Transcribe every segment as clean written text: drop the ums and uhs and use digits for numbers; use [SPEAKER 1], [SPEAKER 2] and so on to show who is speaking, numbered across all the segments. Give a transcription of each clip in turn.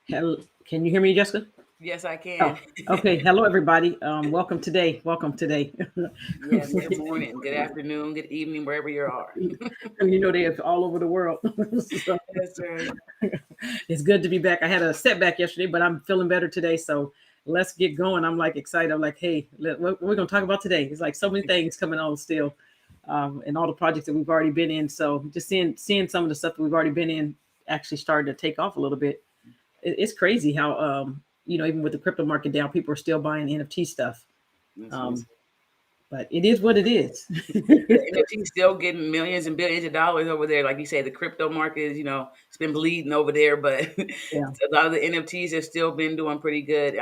[SPEAKER 1] Hello, can you hear me, Jessica?
[SPEAKER 2] Yes, I can.
[SPEAKER 1] Oh, okay. Hello, everybody. Welcome today. Welcome today.
[SPEAKER 2] Yes, good morning, good afternoon, good evening, wherever you are.
[SPEAKER 1] You know they are all over the world. So,
[SPEAKER 2] That's right.
[SPEAKER 1] it's good to be back. I had a setback yesterday, but I'm feeling better today. So let's get going. I'm like excited. I'm like, hey, what we're gonna talk about today? It's like so many things coming on still, and all the projects that we've already been in. So just seeing some of the stuff that we've already been in actually starting to take off a little bit. It's crazy how even with the crypto market down, people are still buying NFT stuff. But it is what it is.
[SPEAKER 2] NFT's still getting millions and billions of dollars over there. Like you say, the crypto market is, it's been bleeding over there, but
[SPEAKER 1] Yeah.
[SPEAKER 2] a lot of the NFTs have still been doing pretty good.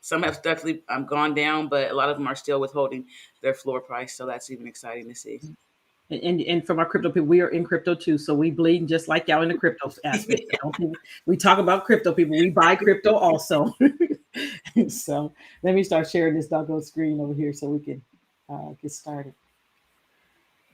[SPEAKER 2] Some have definitely gone down, but a lot of them are still withholding their floor price. So that's even exciting to see.
[SPEAKER 1] And from our crypto people, we are in crypto too, so we bleed just like y'all in the crypto aspect. We talk about crypto people, we buy crypto also. So let me start sharing this doggone screen over here so we can get started.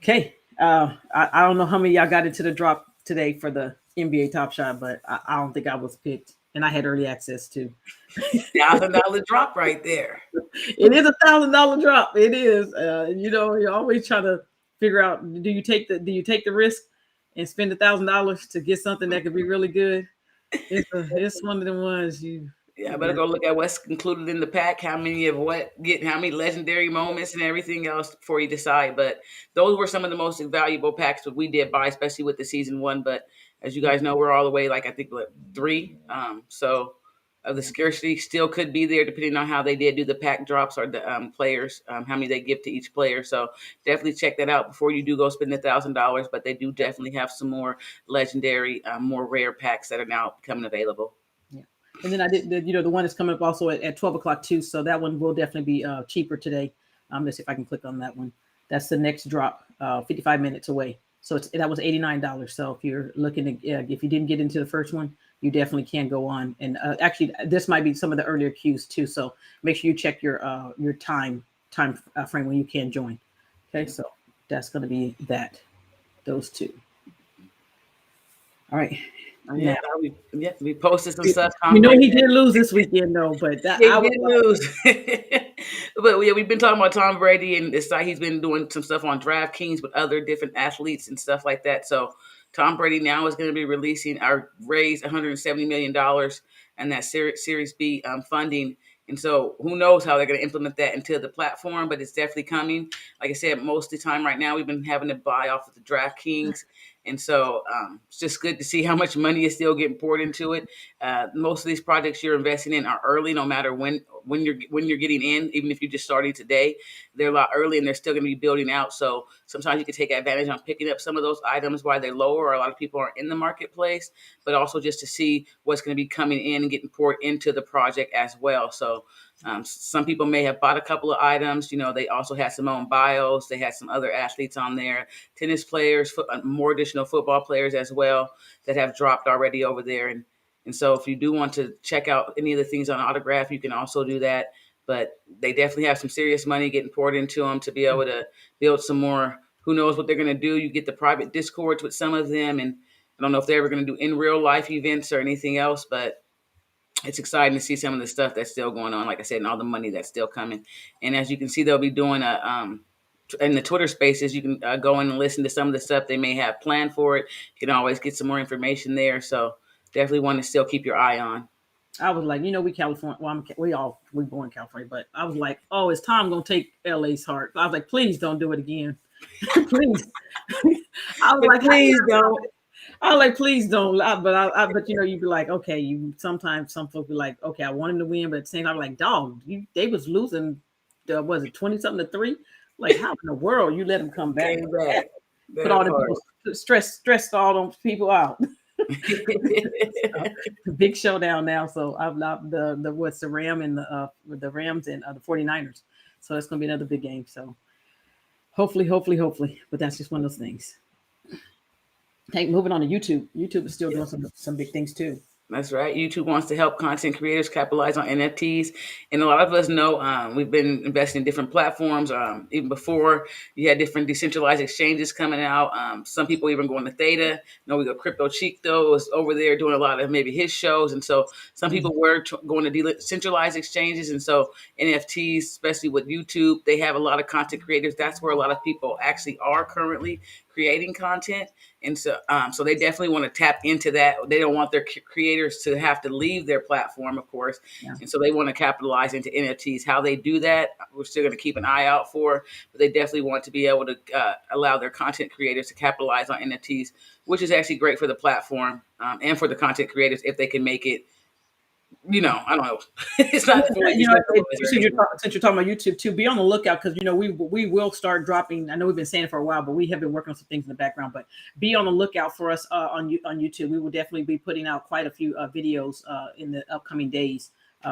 [SPEAKER 1] Okay, I don't know how many of y'all got into the drop today for the NBA Top Shot, but I don't think I was picked, and I had early access too.
[SPEAKER 2] $1,000 drop right there.
[SPEAKER 1] It is $1,000 drop. It is. You always try to figure out, do you take the risk and spend $1,000 to get something that could be really good? It's one of the ones you.
[SPEAKER 2] Yeah, I better go look at what's included in the pack, how many how many legendary moments and everything else before you decide. But those were some of the most valuable packs that we did buy, especially with the season one. But as you guys know, we're all the way, like I think, three. So the scarcity still could be there depending on how they did do the pack drops or the players, how many they give to each player. So definitely check that out before you do go spend $1,000. But they do definitely have some more legendary, more rare packs that are now becoming available.
[SPEAKER 1] And then I did the one that's coming up also at 12 o'clock too. So that one will definitely be cheaper today. Let's see if I can click on that one. That's the next drop, 55 minutes away. So that was $89. So if you're looking to, if you didn't get into the first one, you definitely can go on. And actually, this might be some of the earlier queues too. So make sure you check your time frame when you can join. Okay, so that's going to be those two. All right.
[SPEAKER 2] Yeah, we posted some stuff.
[SPEAKER 1] He did lose this weekend though, but
[SPEAKER 2] he did lose. But we've been talking about Tom Brady, and it's like he's been doing some stuff on DraftKings with other different athletes and stuff like that. So Tom Brady now is going to be releasing raise $170 million and that Series B funding. And so who knows how they're going to implement that into the platform, but it's definitely coming. Like I said, most of the time right now, we've been having to buy off of the DraftKings. And so it's just good to see how much money is still getting poured into it. Most of these projects you're investing in are early, no matter when you're getting in. Even if you're just starting today, they're a lot early and they're still going to be building out. So sometimes you can take advantage on picking up some of those items while they're lower, or a lot of people aren't in the marketplace, but also just to see what's going to be coming in and getting poured into the project as well. So some people may have bought a couple of items. They also had Simone Biles. They had some other athletes on there, tennis players, more additional football players as well that have dropped already over there. And so if you do want to check out any of the things on Autograph, you can also do that. But they definitely have some serious money getting poured into them to be able to build some more. Who knows what they're going to do? You get the private discords with some of them. And I don't know if they're ever going to do in real life events or anything else, but it's exciting to see some of the stuff that's still going on, like I said, and all the money that's still coming. And as you can see, they'll be doing in the Twitter spaces, you can go in and listen to some of the stuff they may have planned for it. You can always get some more information there. So definitely want to still keep your eye on.
[SPEAKER 1] I was like, we California. Well, we born in California, but I was like, oh, is Tom gonna take LA's heart? I was like, please don't do it again. Please. I was
[SPEAKER 2] But
[SPEAKER 1] like,
[SPEAKER 2] please don't.
[SPEAKER 1] I was like, please don't. But you'd be like, okay. You sometimes some folks be like, okay, I want him to win, but at the same time, I'm like, dog, they was losing. Was it 20 something to 3? Like, how in the world you let him come back?
[SPEAKER 2] Came back
[SPEAKER 1] Put all
[SPEAKER 2] that
[SPEAKER 1] the
[SPEAKER 2] part.
[SPEAKER 1] people stressed all those people out. So, big showdown now. So I've not the what's the Ram and the Rams and the 49ers. So it's gonna be another big game. So hopefully. But that's just one of those things. Hey, moving on to YouTube. YouTube is still doing some big things too.
[SPEAKER 2] That's right. YouTube wants to help content creators capitalize on NFTs. And a lot of us know we've been investing in different platforms. Even before, you had different decentralized exchanges coming out. Some people even going to Theta. We got Crypto Chicto was over there doing a lot of maybe his shows. And so some people were going to decentralized exchanges. And so NFTs, especially with YouTube, they have a lot of content creators. That's where a lot of people actually are currently creating content. And so they definitely want to tap into that. They don't want their creators to have to leave their platform, of course.
[SPEAKER 1] Yeah.
[SPEAKER 2] And so they want to capitalize into NFTs. How they do that, we're still going to keep an eye out for. But they definitely want to be able to allow their content creators to capitalize on NFTs, which is actually great for the platform and for the content creators if they can make it. I don't know. It's not fully
[SPEAKER 1] since you're talking about YouTube too, be on the lookout because we will start dropping. I know we've been saying it for a while, but we have been working on some things in the background. But be on the lookout for us on YouTube. We will definitely be putting out quite a few videos in the upcoming days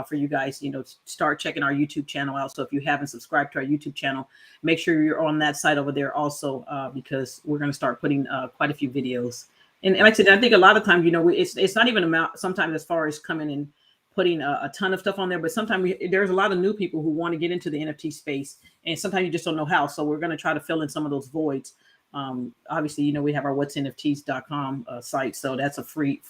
[SPEAKER 1] for you guys. Start checking our YouTube channel out. So if you haven't subscribed to our YouTube channel, make sure you're on that side over there also because we're going to start putting quite a few videos. And like I said, I think a lot of times, it's not even amount. Sometimes as far as coming in. Putting a ton of stuff on there, but sometimes there's a lot of new people who want to get into the NFT space, and sometimes you just don't know how. So we're going to try to fill in some of those voids. Obviously, we have our whatsnfts.com site, so that's a free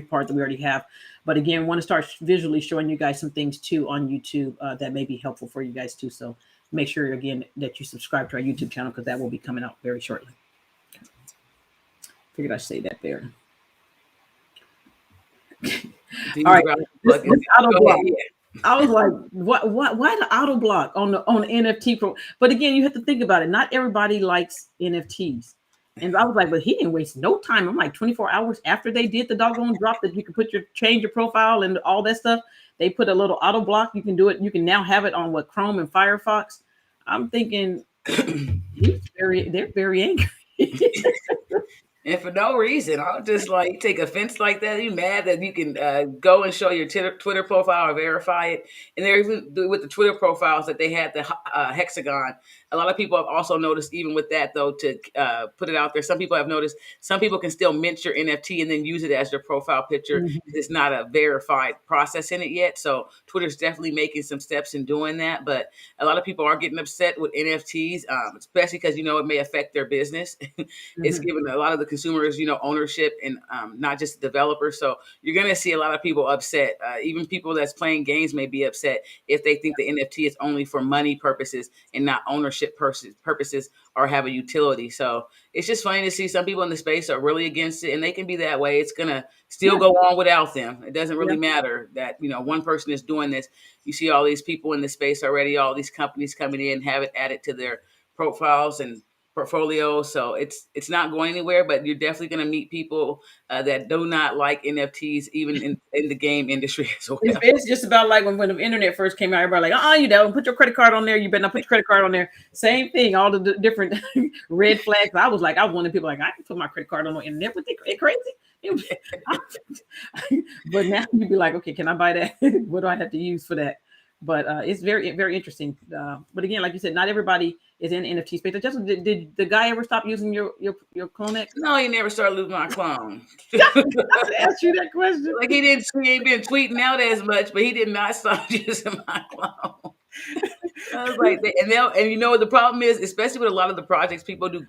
[SPEAKER 1] part that we already have. But again, want to start visually showing you guys some things too on YouTube that may be helpful for you guys too. So make sure again that you subscribe to our YouTube channel because that will be coming out very shortly. Figured I'd say that there. All right, this auto block. I was like, what? Why the auto block on the NFT pro? But again, you have to think about it. Not everybody likes NFTs, and I was like, but he didn't waste no time. I'm like 24 hours after they did the doggone drop that you can change your profile and all that stuff. They put a little auto block. You can do it. You can now have it on Chrome and Firefox. I'm thinking they're very angry.
[SPEAKER 2] And for no reason, I'll just take offense like that. Are you mad that you can go and show your Twitter profile or verify it? And there, even with the Twitter profiles that they had the hexagon, a lot of people have also noticed, even with that though, to put it out there. Some people have noticed some people can still mint your NFT and then use it as their profile picture. Mm-hmm. It's not a verified process in it yet. So Twitter's definitely making some steps in doing that. But a lot of people are getting upset with NFTs, especially because it may affect their business. It's given a lot of the consumers, ownership and not just the developers. So you're going to see a lot of people upset. Even people that's playing games may be upset if they think the NFT is only for money purposes and not ownership purposes or have a utility. So it's just funny to see some people in the space are really against it, and they can be that way. It's going to still go on without them. It doesn't really matter that, one person is doing this. You see all these people in the space already, all these companies coming in, have it added to their profiles and portfolio. So it's not going anywhere, but you're definitely going to meet people that do not like NFTs, even in the game industry as well.
[SPEAKER 1] It's just about like when the internet first came out, everybody like, you don't put your credit card on there. You better not put your credit card on there. Same thing, all the different red flags. I was one of the people like, I can put my credit card on the internet. What they crazy? But now you'd be like, okay, can I buy that? What do I have to use for that? But it's very, very interesting. But again, like you said, not everybody is in NFT space. Did the guy ever stop using your Clonex?
[SPEAKER 2] No, he never started losing my clone.
[SPEAKER 1] I asked you that question.
[SPEAKER 2] He ain't been tweeting out as much, but he did not stop using my clone. I was like, and the problem is, especially with a lot of the projects, people do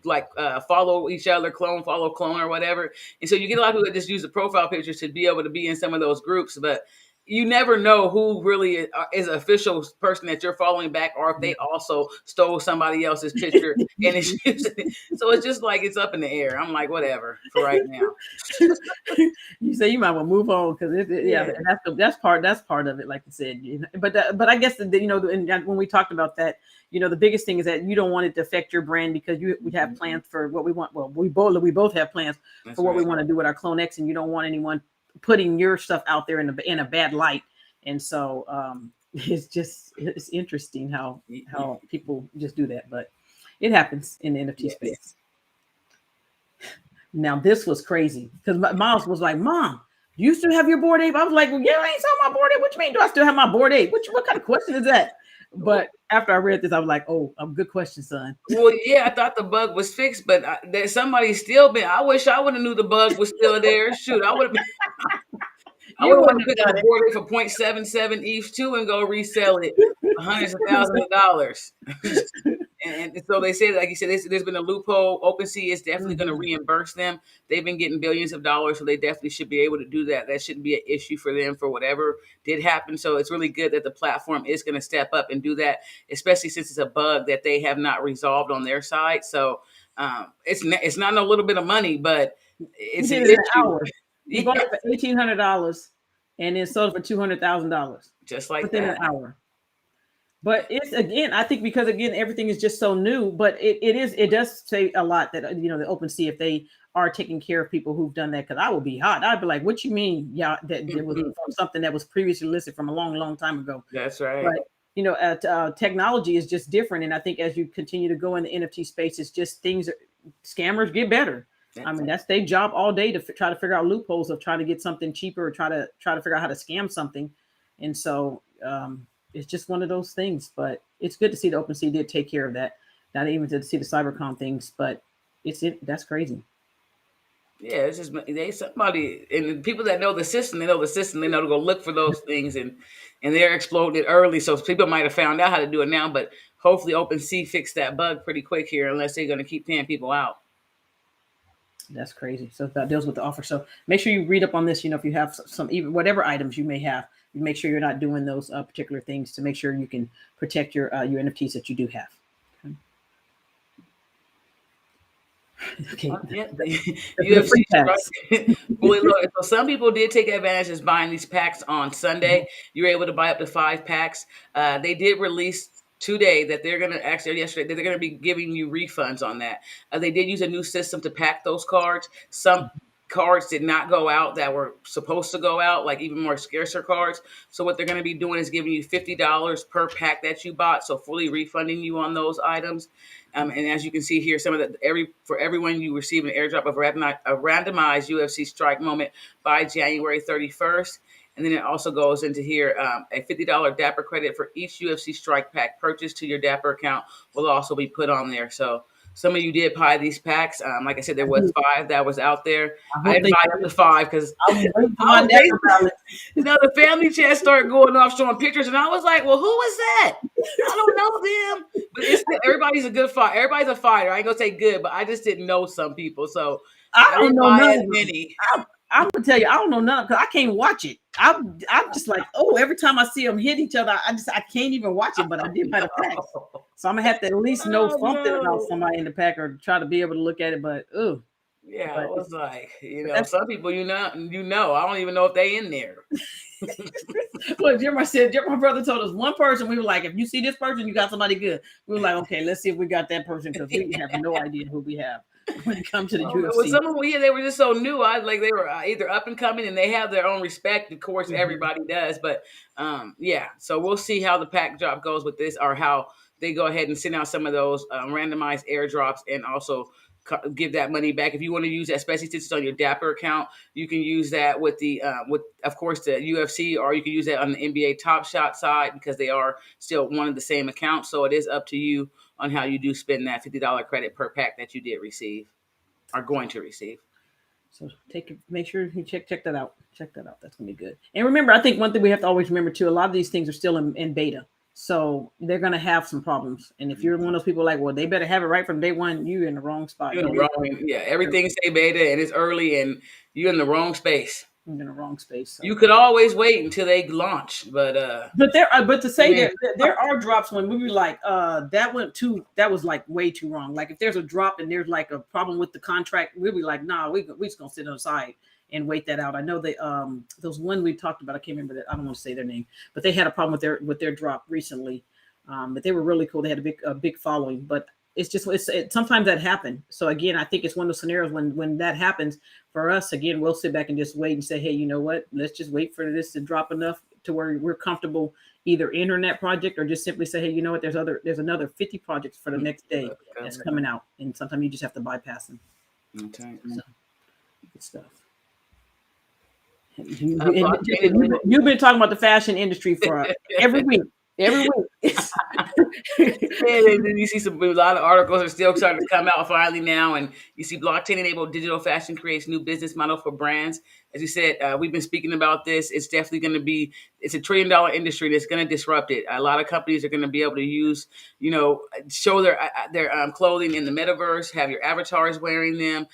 [SPEAKER 2] follow each other, follow clone or whatever. And so you get a lot of people that just use the profile pictures to be able to be in some of those groups. But you never know who really is an official person that you're following back, or if they also stole somebody else's picture and it's using it. So it's just like it's up in the air. I'm like, whatever for right now.
[SPEAKER 1] You say you might want to move on because
[SPEAKER 2] Yeah.
[SPEAKER 1] that's part of it, like you said. But I guess and when we talked about that, the biggest thing is that you don't want it to affect your brand because we have plans for what we want. Well, we both have plans for what we want to do with our Clone X, and you don't want anyone putting your stuff out there in a bad light. And so it's interesting how people just do that, but it happens in the NFT space. Now this was crazy because Miles was like, "Mom, do you still have your Bored Ape?" I was like, "Well, yeah, I ain't selling my Bored Ape. What you mean? Do I still have my Bored Ape? What kind of question is that?" But after I read this, I was like, "Oh, a good question, son."
[SPEAKER 2] Well, yeah, I thought the bug was fixed, but there's somebody still been. I wish I would have knew the bug was still there. Shoot, I would have. I would want to pick up a Bored Ape for 0.77 ETH too and go resell it for hundreds of thousands of dollars. And so they said, like you said, there's been a loophole. OpenSea is definitely going to reimburse them. They've been getting billions of dollars, so they definitely should be able to do that. That shouldn't be an issue for them for whatever did happen. So it's really good that the platform is going to step up and do that, especially since it's a bug that they have not resolved on their side. So it's not a little bit of money, but it's an issue.
[SPEAKER 1] You bought it for $1,800 and then sold it for $200,000
[SPEAKER 2] just like
[SPEAKER 1] within
[SPEAKER 2] that.
[SPEAKER 1] an hour. But it's I think because everything is just so new, but it does say a lot that the OpenSea, if they are taking care of people who've done that, because I would be hot. I'd be like, what you mean? Yeah, that it was from something that was previously listed from a long, long time ago.
[SPEAKER 2] That's right.
[SPEAKER 1] But technology is just different, and I think as you continue to go in the NFT space, it's just scammers get better. I mean, that's their job all day to try to figure out loopholes of trying to get something cheaper or try to figure out how to scam something. And so it's just one of those things. But it's good to see the OpenSea did take care of that. Not even to see the CyberCon things, but that's crazy.
[SPEAKER 2] Yeah, it's just somebody, and people that know the system, they know to go look for those things, and they're exploding it early. So people might have found out how to do it now, but hopefully OpenSea fixed that bug pretty quick here, unless they're going to keep paying people out.
[SPEAKER 1] That's crazy. So that deals with the offer. So make sure you read up on this. If you have some, even whatever items you may have, you make sure you're not doing those particular things to make sure you can protect your NFTs that you do have. Okay.
[SPEAKER 2] UFC fully loaded. So some people did take advantage of buying these packs on Sunday. You were able to buy up to 5 packs. They did release today that they're going to yesterday, that they're going to be giving you refunds on that. They did use a new system to pack those cards. Some cards did not go out that were supposed to go out, like even more scarcer cards. So what they're going to be doing is giving you $50 per pack that you bought, so fully refunding you on those items. And as you can see here, for everyone you receive an airdrop of a randomized UFC strike moment by January 31st. And then it also goes into here, a $50 Dapper credit for each UFC strike pack purchase to your Dapper account will also be put on there. So some of you did buy these packs. Like I said, there was 5 that was out there. I didn't buy up to 5 because the family chat started going off showing pictures, and I was like, "Well, who was that? I don't know them." But everybody's a good fighter. Everybody's a fighter. I ain't gonna say good, but I just didn't know some people, so
[SPEAKER 1] I don't know
[SPEAKER 2] as many.
[SPEAKER 1] I'm gonna tell you, I don't know none because I can't watch it. I'm just like, every time I see them hit each other, I can't even watch it. But I did buy the pack, so I'm gonna have to at least know something about somebody in the pack or try to be able to look at it. But
[SPEAKER 2] yeah, it was like some people I don't even know if they in there.
[SPEAKER 1] Well, my brother told us one person. We were like, if you see this person, you got somebody good. We were like, okay, let's see if we got that person because we have no idea who we have when it comes to the UFC.
[SPEAKER 2] Well, some of them, they were just so new. They were either up and coming, and they have their own respect. Of course, everybody does, but So we'll see how the pack drop goes with this, or how they go ahead and send out some of those randomized airdrops, and also give that money back. If you want to use that, especially since it's on your Dapper account, you can use that with of course the UFC, or you can use that on the NBA Top Shot side, because they are still one of the same accounts. So it is up to you on how you do spend that $50 credit per pack that you did receive, are going to receive.
[SPEAKER 1] So make sure you check that out. Check that out. That's gonna be good. And remember, I think one thing we have to always remember too, a lot of these things are still in beta. So they're going to have some problems. And if you're one of those people like, well, they better have it right from day one, you're in the wrong spot.
[SPEAKER 2] Everything say beta and it's early and you're in the wrong space.
[SPEAKER 1] in the wrong space. So.
[SPEAKER 2] You could always wait until they launch, but
[SPEAKER 1] to say there are drops when we were like, that was like way too wrong. Like if there's a drop and there's like a problem with the contract, we'd be like, nah, we just gonna sit on the side and wait that out. I know they those one we talked about, I can't remember that. I don't want to say their name, but they had a problem with their drop recently. But they were really cool. They had a big following, but it's sometimes that happens. So again, I think it's one of those scenarios when that happens for us, again, we'll sit back and just wait and say, hey, you know what, let's just wait for this to drop enough to where we're comfortable either entering that project or just simply say, hey, you know what, there's another 50 projects for the next day that's coming out. And sometimes you just have to bypass them.
[SPEAKER 2] Okay.
[SPEAKER 1] So, good stuff. You've been talking about the fashion industry for every week. Every week.
[SPEAKER 2] And then you see a lot of articles are still starting to come out finally now, and you see blockchain-enabled digital fashion creates new business model for brands. As you said, we've been speaking about this. It's definitely going to be, it's $1 trillion industry that's going to disrupt it. A lot of companies are going to be able to use, show their clothing in the metaverse, have your avatars wearing them.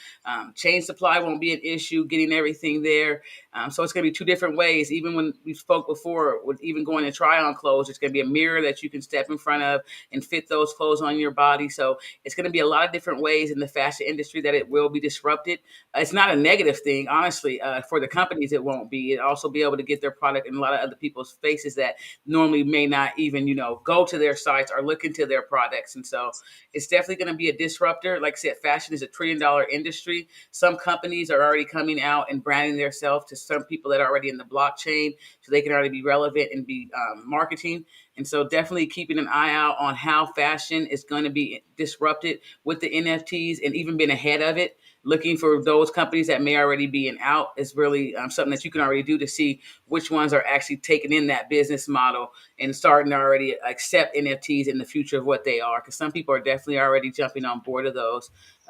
[SPEAKER 2] Chain supply won't be an issue, getting everything there. So it's going to be two different ways. Even when we spoke before, with even going to try on clothes, it's going to be a mirror that you can step in front of and fit those clothes on your body. So it's going to be a lot of different ways in the fashion industry that it will be disrupted. It's not a negative thing, honestly. For the companies, it won't be. It also be able to get their product in a lot of other people's faces that normally may not even, go to their sites or look into their products. And so it's definitely going to be a disruptor. Like I said, fashion is $1 trillion industry. Some companies are already coming out and branding themselves to some people that are already in the blockchain, so they can already be relevant and be marketing. And so definitely keeping an eye out on how fashion is going to be disrupted with the NFTs and even been ahead of it. Looking for those companies that may already be out is really something that you can already do to see which ones are actually taking in that business model and starting to already accept NFTs in the future of what they are. Because some people are definitely already jumping on board of those.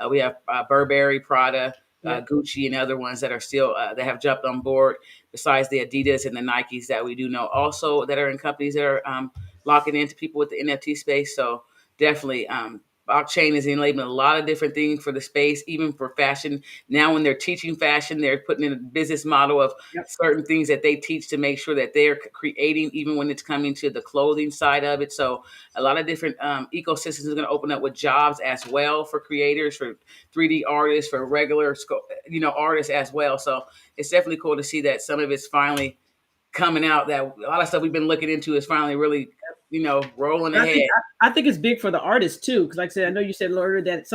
[SPEAKER 2] We have Burberry, Prada, Gucci, and other ones that are still that have jumped on board. Besides the Adidas and the Nikes that we do know also that are in companies that are locking into people with the NFT space. So definitely. Blockchain is enabling a lot of different things for the space, even for fashion. Now, when they're teaching fashion, they're putting in a business model of certain things that they teach to make sure that they're creating, even when it's coming to the clothing side of it. So a lot of different ecosystems are going to open up with jobs as well for creators, for 3D artists, for regular, artists as well. So it's definitely cool to see that some of it's finally coming out, that a lot of stuff we've been looking into is finally really, rolling ahead.
[SPEAKER 1] I think it's big for the artists too, because like I said, I know you said earlier that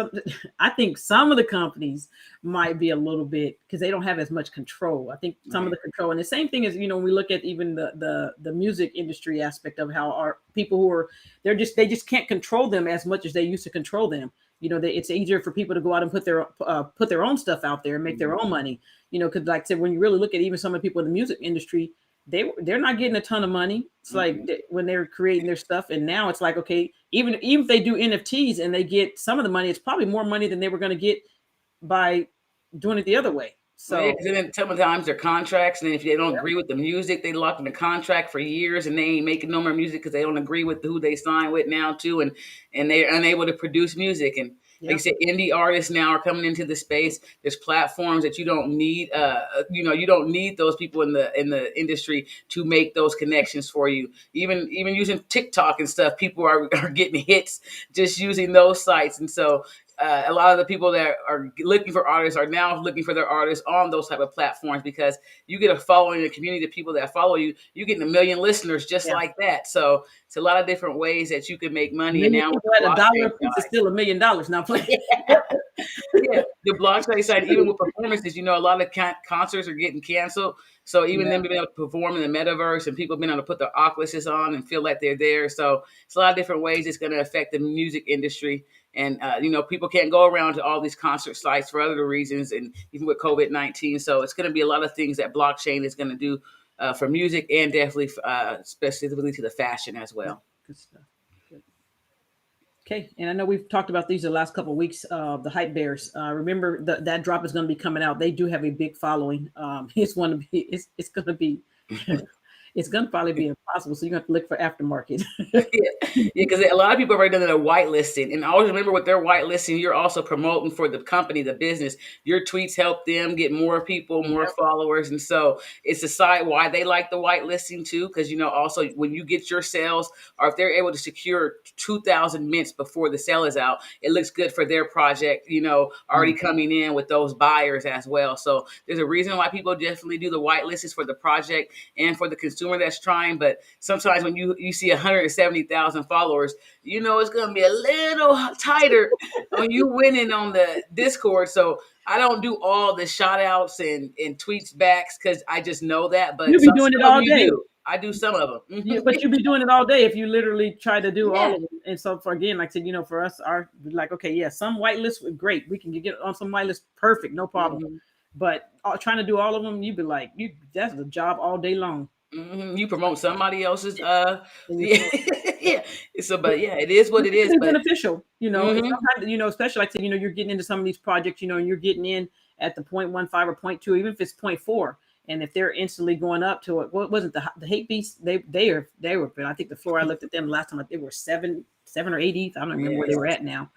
[SPEAKER 1] I think some of the companies might be a little bit, because they don't have as much control. I think some of the control, and the same thing is, when we look at even the music industry aspect of how our people who are, they just can't control them as much as they used to control them. It's easier for people to go out and put their own stuff out there and make their own money. Because like I said, when you really look at even some of the people in the music industry, they're not getting a ton of money. It's like when they're creating their stuff, and now it's like, okay, even if they do NFTs and they get some of the money, it's probably more money than they were going to get by doing it the other way. So
[SPEAKER 2] then sometimes their contracts, and if they don't agree with the music, they lock in the contract for years, and they ain't making no more music because they don't agree with who they signed with now too, and they're unable to produce music. And like you said, indie artists now are coming into the space. There's platforms that you don't need. You don't need those people in the industry to make those connections for you. Even using TikTok and stuff, people are getting hits just using those sites. And so a lot of the people that are looking for artists are now looking for their artists on those type of platforms, because you get a following, a community of people that follow you. You're getting 1 million listeners just like that. So it's a lot of different ways that you can make money. And now
[SPEAKER 1] at $1 it's still $1 million now.
[SPEAKER 2] The blockchain side, even with performances, a lot of concerts are getting canceled. So even them being able to perform in the metaverse, and people being able to put their Oculuses on and feel like they're there. So it's a lot of different ways it's going to affect the music industry. And, people can't go around to all these concert sites for other reasons, and even with COVID-19. So it's going to be a lot of things that blockchain is going to do for music, and definitely specifically to the fashion as well.
[SPEAKER 1] Good stuff. Good. Okay. And I know we've talked about these the last couple of weeks, the HypeBears. Remember that drop is going to be coming out. They do have a big following. It's going to be it's gonna probably be impossible. So you're gonna have to look for aftermarket.
[SPEAKER 2] Yeah, because a lot of people have already done their whitelisting, and always remember with their whitelisting, you're also promoting for the company, the business. Your tweets help them get more people, more
[SPEAKER 1] Yep.
[SPEAKER 2] followers, and so it's a side why they like the whitelisting too. Because also when you get your sales, or if they're able to secure 2,000 mints before the sale is out, it looks good for their project. Already coming in with those buyers as well. So there's a reason why people definitely do the whitelistings for the project and for the consumer that's trying. But sometimes when you see 170,000 followers, it's going to be a little tighter when you winning on the Discord. So I don't do all the shout outs and tweets backs because I just know that. But
[SPEAKER 1] You'll be doing it
[SPEAKER 2] some of
[SPEAKER 1] all
[SPEAKER 2] you
[SPEAKER 1] day.
[SPEAKER 2] do. I do some of them.
[SPEAKER 1] Yeah, but you'll be doing it all day if you literally try to do all
[SPEAKER 2] Yeah.
[SPEAKER 1] of them. And so for again, like I said, for us, our like, okay, yeah, some whitelists were great. We can get on some whitelists, perfect, no problem.
[SPEAKER 2] Mhm.
[SPEAKER 1] But trying to do all of them, you'd be like, that's the job all day long.
[SPEAKER 2] You promote somebody else's
[SPEAKER 1] And you
[SPEAKER 2] yeah. Yeah. So but yeah, it is what it is.
[SPEAKER 1] it's
[SPEAKER 2] But
[SPEAKER 1] beneficial, and
[SPEAKER 2] mhm.
[SPEAKER 1] sometimes, especially like I said, you're getting into some of these projects, and you're getting in at the 0.15 or 0.2, even if it's 0.4. And if they're instantly going up to it, what was it? The HypeBeast, they were. I think the floor I looked at them last time, they were seven or 8 ETH. I don't remember where they were at now.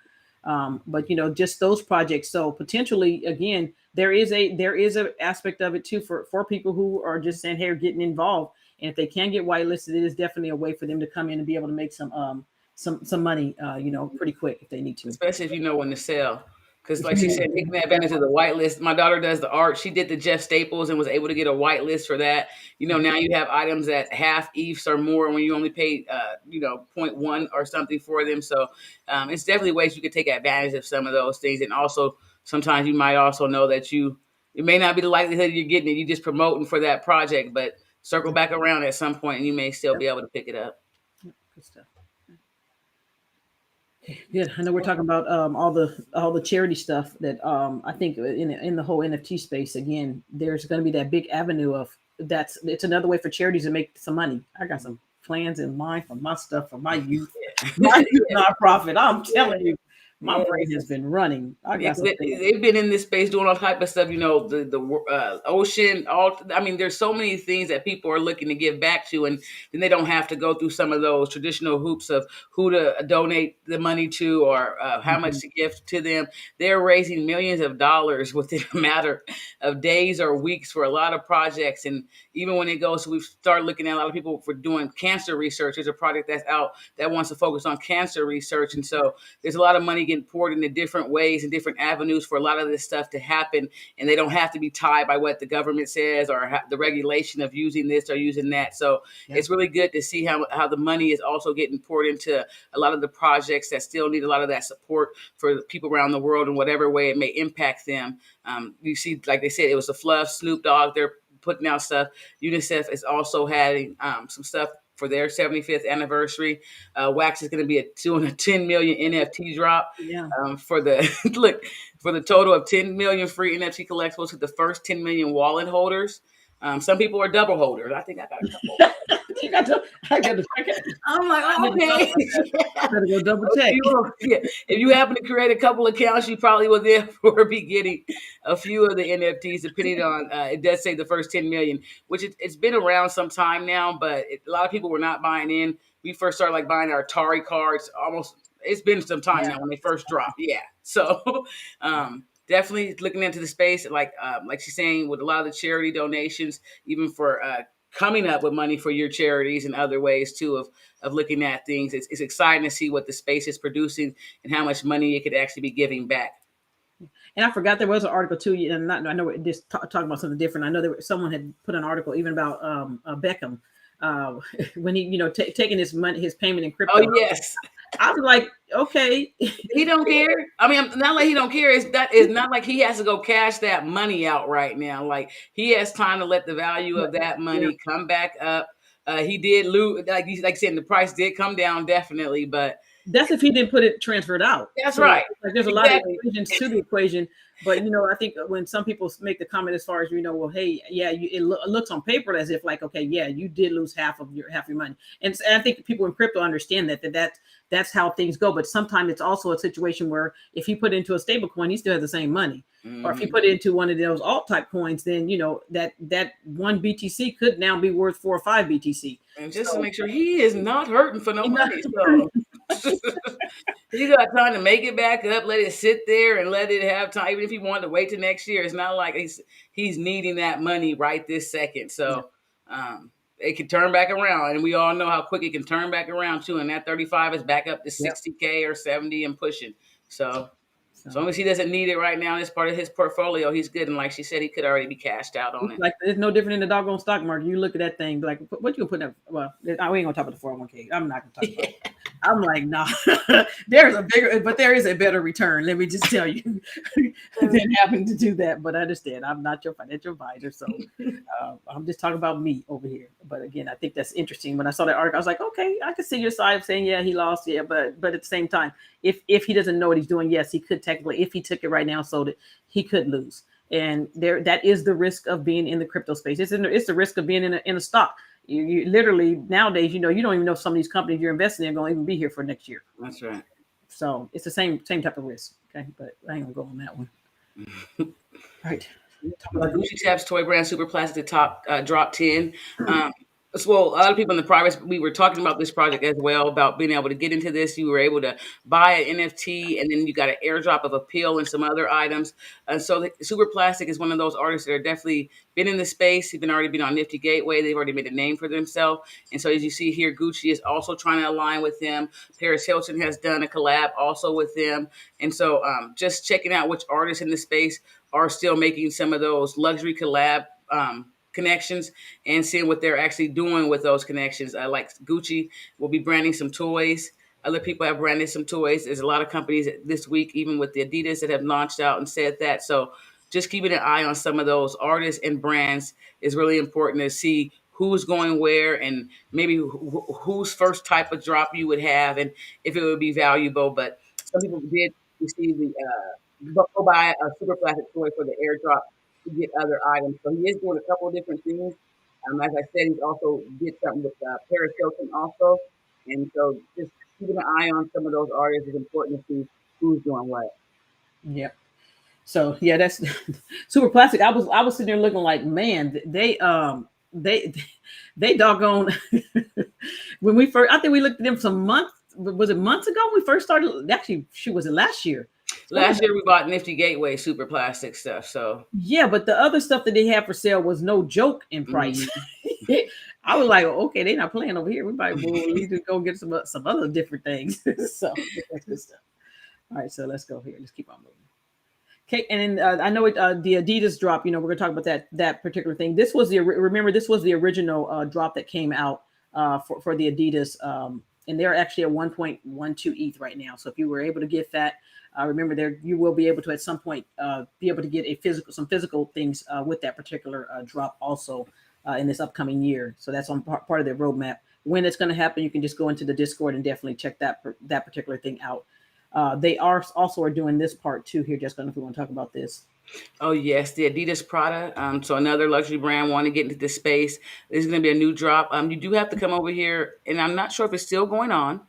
[SPEAKER 1] But just those projects. So potentially, again, there is a aspect of it too for people who are just saying, hey, getting involved. And if they can get whitelisted, it is definitely a way for them to come in and be able to make some money, pretty quick if they need to.
[SPEAKER 2] Especially if you know when to sell. Because, like she said, taking advantage of the whitelist. My daughter does the art. She did the Jeff Staples and was able to get a whitelist for that. Now you have items at half ETHs or more when you only pay, zero point 0.1 or something for them. So it's definitely ways you could take advantage of some of those things. And also, sometimes you might also know that it may not be the likelihood you're getting it. You're just promoting for that project, but circle back around at some point and you may still be able to pick it up.
[SPEAKER 1] Good stuff. Good. I know we're talking about all the charity stuff that I think in the whole NFT space. Again, there's going to be that big avenue of it's another way for charities to make some money. I got some plans in mind for my stuff for my youth, nonprofit. I'm telling you, my brain has been running. I got some things.
[SPEAKER 2] They've been in this space doing all type of stuff. The ocean. There's so many things that people are looking to give back to, and then they don't have to go through some of those traditional hoops of who to donate the money to or how much to give to them. They're raising millions of dollars within a matter of days or weeks for a lot of projects. And even when it goes, we've started looking at a lot of people for doing cancer research. There's a project that's out that wants to focus on cancer research, and so there's a lot of money getting poured into different ways and different avenues for a lot of this stuff to happen. And they don't have to be tied by what the government says or the regulation of using this or using that. So it's really good to see how the money is also getting poured into a lot of the projects that still need a lot of that support for people around the world in whatever way it may impact them. You see, like they said, it was the Fluff, Snoop Dogg, they're putting out stuff. UNICEF is also having some stuff for their 75th anniversary. Wax is going to be doing a 10 million NFT drop for the for the total of 10 million free NFT collectibles to the first 10 million wallet holders. Some people are double holders. I think I got a couple. I'm like, okay.
[SPEAKER 1] Better go double check.
[SPEAKER 2] If you happen to create a couple accounts, you probably will therefore be getting a few of the NFTs, depending on, it does say the first 10 million, which it's been around some time now, but a lot of people were not buying in. We first started buying our Atari cards it's been some time now when they first dropped. Yeah. So, definitely looking into the space, like she's saying, with a lot of the charity donations, even for coming up with money for your charities and other ways too of looking at things. It's exciting to see what the space is producing and how much money it could actually be giving back.
[SPEAKER 1] And I forgot there was an article too, and I know we're just talking about something different. I know someone had put an article even about Beckham when he taking his payment in crypto.
[SPEAKER 2] Oh yes.
[SPEAKER 1] I was like, okay.
[SPEAKER 2] He don't care. I mean, not like he don't care. It's not like he has to go cash that money out right now. Like he has time to let the value of that money come back up. He did lose, like you said, the price did come down definitely, but
[SPEAKER 1] That's if he didn't put it transferred out.
[SPEAKER 2] That's
[SPEAKER 1] So
[SPEAKER 2] right.
[SPEAKER 1] like there's a lot of
[SPEAKER 2] Exactly.
[SPEAKER 1] equations to the equation. But I think when some people make the comment as far as well, hey, yeah, it looks on paper as if like, okay, yeah, you did lose half your money, and I think people in crypto understand that's how things go. But sometimes it's also a situation where if you put it into a stable coin, he still has the same money. Or if you put it into one of those alt type coins, then that one BTC could now be worth 4 or 5 BTC.
[SPEAKER 2] And just to make sure he is not hurting for no money. So he got time to make it back up, let it sit there and let it have time. Even if he wanted to wait till next year, it's not like he's needing that money right this second. So it can turn back around. And we all know how quick it can turn back around too. And that 35 is back up to 60K or 70 and pushing. So as long as he doesn't need it right now, it's part of his portfolio, he's good. And like she said, he could already be cashed out on it.
[SPEAKER 1] Like it's no different in the doggone stock market. You look at that thing, like what you gonna put in? Well, we ain't gonna talk about the 401k. I'm not gonna talk about it. I'm like, nah, there is a better return. Let me just tell you, than having to do that. But I understand, I'm not your financial advisor, so I'm just talking about me over here. But again, I think that's interesting. When I saw that article, I was like, okay, I can see your side of saying, yeah, he lost, yeah, but at the same time, if he doesn't know what he's doing, yes, he could technically, if he took it right now, sold it, he could lose. And that is the risk of being in the crypto space. It's the risk of being in a stock. You literally nowadays, you don't even know some of these companies you're investing in are going to even be here for next year.
[SPEAKER 2] That's right.
[SPEAKER 1] So it's the same type of risk. Okay, but I ain't gonna go on that one. Right.
[SPEAKER 2] Gucci Tab's toy brand Super Plastic top drop 10. Well, a lot of people in the private, we were talking about this project as well, about being able to get into this. You were able to buy an NFT, and then you got an airdrop of a pill and some other items. And so Super Plastic is one of those artists that are definitely been in the space. They've already been on Nifty Gateway. They've already made a name for themselves. And so as you see here, Gucci is also trying to align with them. Paris Hilton has done a collab also with them. And so just checking out which artists in the space are still making some of those luxury collab connections and seeing what they're actually doing with those connections. Like Gucci will be branding some toys. Other people have branded some toys. There's a lot of companies this week, even with the Adidas, that have launched out and said that. So just keeping an eye on some of those artists and brands is really important to see who's going where and maybe whose first type of drop you would have and if it would be valuable. But some people did receive the go buy a Super Plastic toy for the airdrop to get other items. So he is doing a couple of different things. As I said, he's also did something with Paris Hilton also. And so just keeping an eye on some of those artists is important to see who's doing what.
[SPEAKER 1] Yep. So yeah, that's Super Plastic. I was sitting there looking like, man, they doggone when we first, I think we looked at them some months. Was it months ago when we first started? Actually, was it last year?
[SPEAKER 2] Last year we bought Nifty Gateway Super Plastic stuff. So
[SPEAKER 1] yeah, but the other stuff that they had for sale was no joke in price. I was like, okay, they're not playing over here. We might need to go get some other different things. So that's good stuff. All right, so let's go here. Let's keep on moving. Okay, and then I know the Adidas drop. We're gonna talk about that particular thing. This was remember this was the original drop that came out for the Adidas, and they're actually at 1.12 ETH right now. So if you were able to get that, remember there you will be able to at some point be able to get some physical things with that particular drop also in this upcoming year. So that's on part of their roadmap. When it's going to happen, you can just go into the Discord and definitely check that particular thing out. They are doing this part too here. Just don't know if we want to talk about this.
[SPEAKER 2] Oh yes, the Adidas Prada. So another luxury brand want to get into this space. There's going to be a new drop. You do have to come over here, and I'm not sure if it's still going on.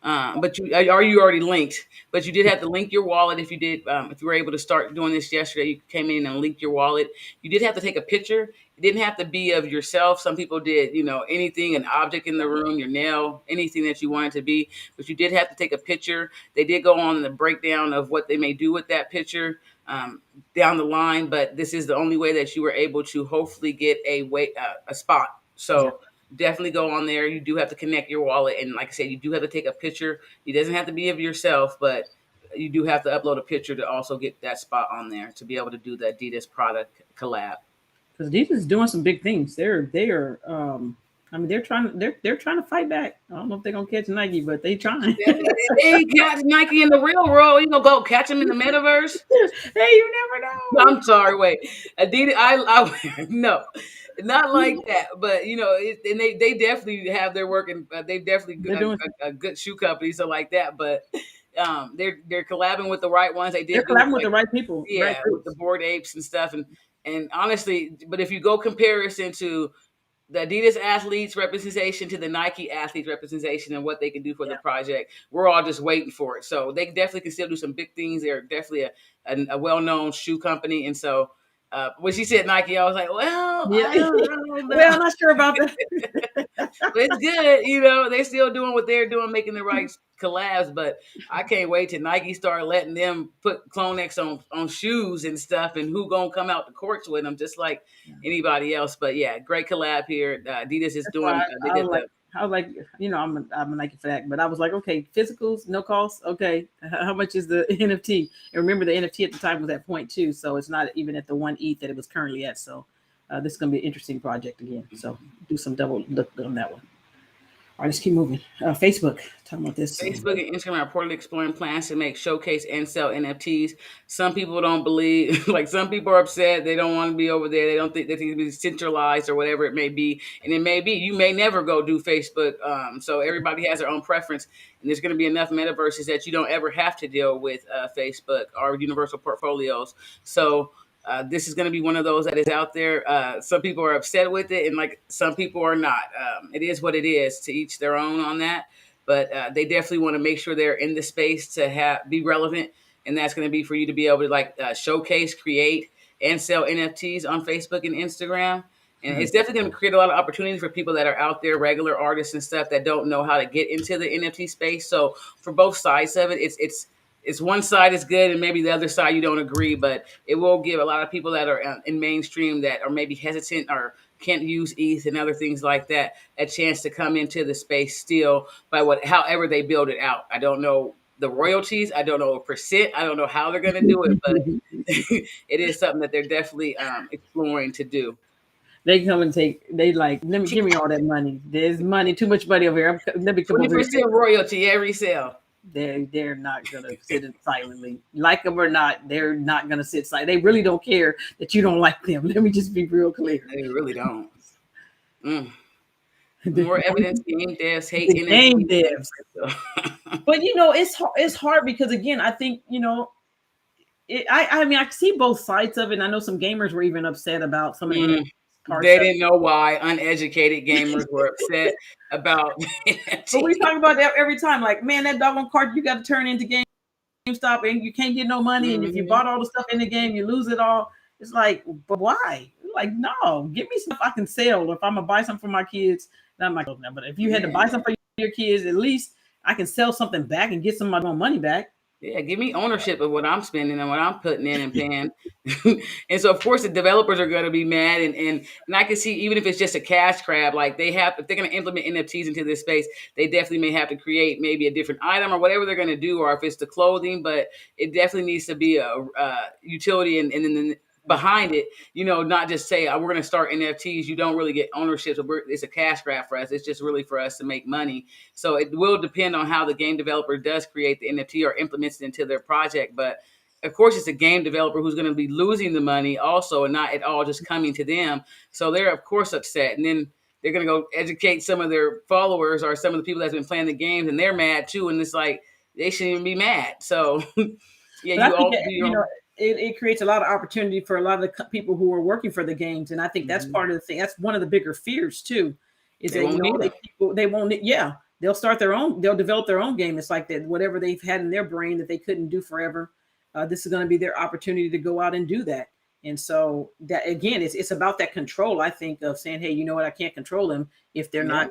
[SPEAKER 2] But you already linked? But you did have to link your wallet if you did. If you were able to start doing this yesterday, you came in and linked your wallet. You did have to take a picture. It didn't have to be of yourself. Some people did, anything, an object in the room, your nail, anything that you wanted to be. But you did have to take a picture. They did go on the breakdown of what they may do with that picture down the line. But this is the only way that you were able to hopefully get a spot. So. Definitely go on there. You do have to connect your wallet. And like I said, you do have to take a picture. It doesn't have to be of yourself, but you do have to upload a picture to also get that spot on there to be able to do the Adidas product collab.
[SPEAKER 1] Because Adidas is doing some big things. They're trying to fight back. I don't know if they're gonna catch Nike, but they trying.
[SPEAKER 2] They catch Nike in the real world. You gonna go catch them in the metaverse?
[SPEAKER 1] Hey, you never know.
[SPEAKER 2] I'm sorry. Wait, Adidas. I no. Not like that, but and they definitely have their work, and they definitely
[SPEAKER 1] They're doing.
[SPEAKER 2] a good shoe company, so like that. But they're collabing with the right ones. They
[SPEAKER 1] They're
[SPEAKER 2] did good,
[SPEAKER 1] collaborating with
[SPEAKER 2] like
[SPEAKER 1] the right people, right
[SPEAKER 2] with the
[SPEAKER 1] groups.
[SPEAKER 2] Bored Apes and stuff, and honestly, but if you go comparison to the Adidas athletes representation to the Nike athletes representation and what they can do for the
[SPEAKER 1] Yeah.
[SPEAKER 2] project, we're all just waiting for it. So they definitely can still do some big things. They're definitely a well-known shoe company. And so when she said Nike, I was like, well,
[SPEAKER 1] Yeah.
[SPEAKER 2] I don't really
[SPEAKER 1] Well,
[SPEAKER 2] know.
[SPEAKER 1] I'm not sure about that.
[SPEAKER 2] But it's good, they're still doing what they're doing, making the right collabs. But I can't wait till Nike start letting them put Clonex on shoes and stuff, and who gonna come out the courts with them, just like anybody else. But yeah, great collab here. Adidas is
[SPEAKER 1] That's why
[SPEAKER 2] doing. They
[SPEAKER 1] I was
[SPEAKER 2] did
[SPEAKER 1] like,
[SPEAKER 2] the
[SPEAKER 1] I'm a Nike fan, but I was like, okay, physicals, no cost. Okay, how much is the NFT? And remember, the NFT at the time was at 0.2, so it's not even at the 1 ETH that it was currently at. So this is going to be an interesting project again. So do some double look on that one. All right, let's keep moving. Facebook, talking about this.
[SPEAKER 2] Facebook and Instagram are reportedly exploring plans to make, showcase, and sell NFTs. Some people don't believe, like some people are upset. They don't want to be over there. They don't think they think it be centralized or whatever it may be. And it may be you may never go do Facebook. So everybody has their own preference, and there's going to be enough metaverses that you don't ever have to deal with Facebook or universal portfolios. So this is going to be one of those that is out there. Some people are upset with it, and like some people are not. It is what it is. To each their own on that. But they definitely want to make sure they're in the space to be relevant, and that's going to be for you to be able to showcase, create, and sell NFTs on Facebook and Instagram. And it's definitely going to create a lot of opportunities for people that are out there, regular artists and stuff that don't know how to get into the NFT space. So for both sides of it, it's one side is good and maybe the other side you don't agree, but it will give a lot of people that are in mainstream that are maybe hesitant or can't use ETH and other things like that a chance to come into the space still by however they build it out. I don't know the royalties. I don't know a percent. I don't know how they're going to do it, but it is something that they're definitely exploring to do.
[SPEAKER 1] They come and they like, let me give me all that money. There's money, too much money over here. Let me come over
[SPEAKER 2] 20%
[SPEAKER 1] here.
[SPEAKER 2] royalty every sale.
[SPEAKER 1] They're not gonna sit silently, like them or not. They're not gonna sit silent. They really don't care that you don't like them. Let me just be real clear.
[SPEAKER 2] They really don't. More evidence game devs hate
[SPEAKER 1] the game devs. But it's hard because again, I think I mean I see both sides of it. And I know some gamers were even upset about some of the
[SPEAKER 2] they didn't know why uneducated gamers were upset about
[SPEAKER 1] it. But we talk about that every time. Like, man, that doggone card you got to turn into GameStop and you can't get no money. And if you bought all the stuff in the game, you lose it all. It's like, but why? Like, no, give me stuff I can sell. If I'm gonna buy something for my kids, then I'm like, oh, no. But if you had to buy something for your kids, at least I can sell something back and get some of my money back.
[SPEAKER 2] Yeah, give me ownership of what I'm spending and what I'm putting in and paying. And so, of course, the developers are going to be mad. And I can see, even if it's just a cash grab, like if they're going to implement NFTs into this space, they definitely may have to create maybe a different item or whatever they're going to do, or if it's the clothing. But it definitely needs to be a utility and then behind it, not just say we're going to start NFTs. You don't really get ownership. So it's a cash grab for us. It's just really for us to make money. So it will depend on how the game developer does create the NFT or implements it into their project. But of course, it's a game developer who's going to be losing the money also, and not at all just coming to them. So they're of course upset, and then they're going to go educate some of their followers or some of the people that's been playing the games, and they're mad too. And it's like they shouldn't even be mad. So yeah,
[SPEAKER 1] it creates a lot of opportunity for a lot of the people who are working for the games, and I think that's part of the thing. That's one of the bigger fears too, is that they won't. Yeah, they'll start their own. They'll develop their own game. It's like that whatever they've had in their brain that they couldn't do forever. This is going to be their opportunity to go out and do that. And so that again, it's about that control. I think of saying, hey, you know what? I can't control them if they're not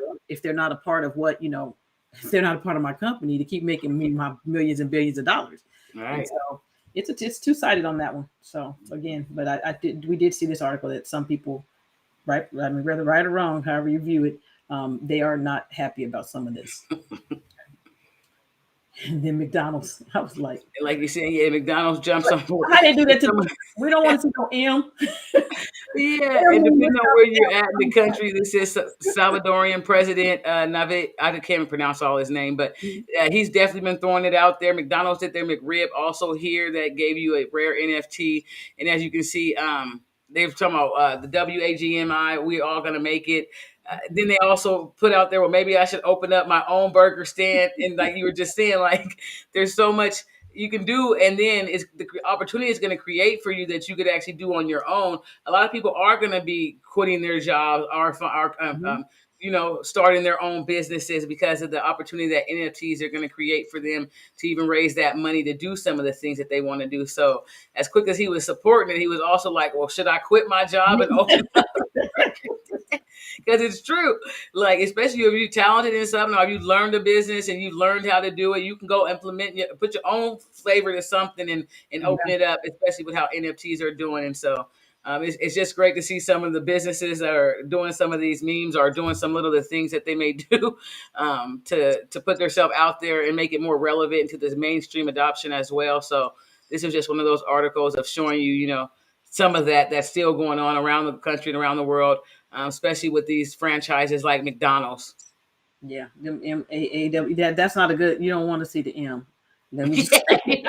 [SPEAKER 1] a part of what if they're not a part of my company to keep making me my millions and billions of dollars.
[SPEAKER 2] Right.
[SPEAKER 1] And so it's two-sided on that one. So again, but we did see this article that some people, right? I mean, whether right or wrong, however you view it, they are not happy about some of this. And then McDonald's, I was like
[SPEAKER 2] you said, yeah, McDonald's jumps on board.
[SPEAKER 1] How they do that to we don't want to see no M.
[SPEAKER 2] Yeah, and depending on where you're at in the country, this is Salvadorian President Navid. I can't even pronounce all his name, but he's definitely been throwing it out there. McDonald's did their McRib also here that gave you a rare NFT, and as you can see, They were talking about the WAGMI. We're all gonna make it. Then they also put out there, well, maybe I should open up my own burger stand. And like you were just saying, like there's so much you can do, and then it's the opportunity is going to create for you that you could actually do on your own. A lot of people are going to be quitting their jobs, starting their own businesses because of the opportunity that NFTs are going to create for them to even raise that money to do some of the things that they want to do. So as quick as he was supporting it, he was also like, well, should I quit my job and open up? Because it's true. Like, especially if you're talented in something, or you've learned a business and you've learned how to do it, you can go put your own flavor to something and open it up, especially with how NFTs are doing. And so it's just great to see some of the businesses that are doing some of these memes or doing some little of the things that they may do to put themselves out there and make it more relevant to this mainstream adoption as well. So this is just one of those articles of showing you, some of that's still going on around the country and around the world, especially with these franchises like McDonald's.
[SPEAKER 1] Yeah, them MAAW. That's not a good. You don't want to see the M. Let me just say,